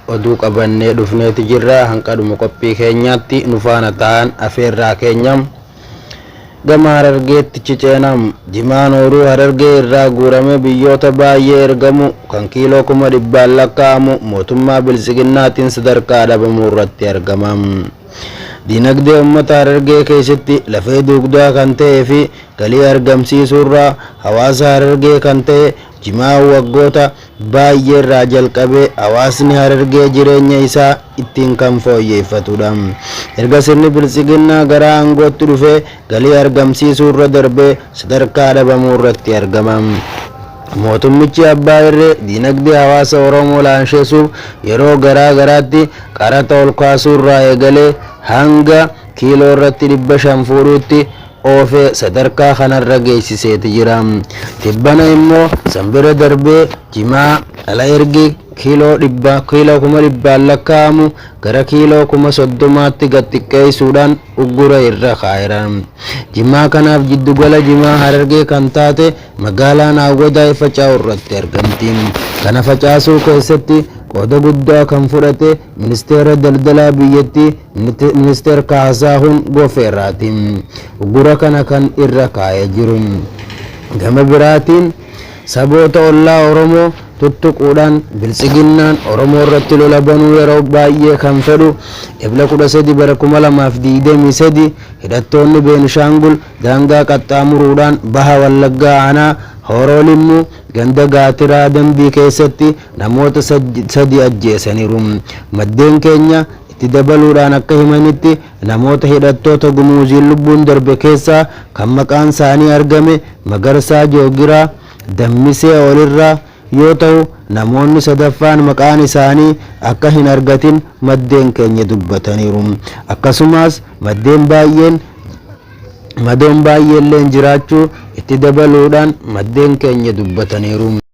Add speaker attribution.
Speaker 1: oduu qabannee dhufneeti jirra. Hanqadhuma qophii keenyaatti nu faana ta'an afeerraa keenyam gama Harargeetti ciceenam jimaan horuu Harargee irraa guurame biyyoota baay'ee ergamu kan kiiloo 100 lakkaa'amu mootummaa bilisiginnaatiin sadarkaa dhabamuu irratti argamam. Dinagdee uummata Harargee keessatti lafee dugdaa kan ta'ee fi galii argamsiisuurraa hawaasa Harargee kan ta'e jimaa waggoota baay'ee irraa jalqabee hawaasni Harargee jireenya isaa ittiin kan fooyyeffatudha. Erga sirni bilisiginnaa gara aangootti dhufee galii argamsiisuurra darbee sadarkaa dhabamuu irratti argama. Mootummichi Abbaa Irree dinagdee hawaasa Oromoo laansheessuuf yeroo garaa garaatti qaraxa ol kaasuurraa eegalee hanga kiiloo irratti 500 fuudhuutti oofee sadarkaa kanarra geessiseeti jira. Tibbana immoo sanbira darbee jimaa ala ergi kiiloo 100 lakkaa'amu gara kiiloo 30tti gad xiqqeessuudhaan uggura irra kaa'eera. Jimaa kanaaf jiddugala jimaa Harargee kan taate magaalaan Awwadaa faca'uu irratti argamti. Kana facaasuu keessatti qooda guddaa kan fudhate ministeera daldalaa biyyattii ministeer Kaasaahun Gofeerraati. Uggura kana kan irra kaa'ee jiru. Gama biraatiin saboota ollaa Oromoo tuttuquudhaan bilisiginnaan Oromoo irratti lola banuu yeroo baay'ee kan fedhu Ebla 13 bara 2023 hidhattoonni Beenishaangul daangaa qaxxaamuruudhaan baha Wallaggaa aanaa Horoo Limmuu ganda Gaatiraa Dambii keessatti namoota 3 ajjeesaniiru. Maddeen keenya itti dabaluudhaan akka himanitti namoota hidhattoota gumuuziin lubbuun darbe keessaa kan maqaan isaanii argame Magarsaa Joogiraa Dammisee Olirraa yoo ta'u namoonni sadaffaan maqaan isaanii akka hin argatin maddeen keenya dubbataniiru. Akkasumas madoon baay'een jiraachuu itti dabaluudhaan maddeen keenya dubbataniiru.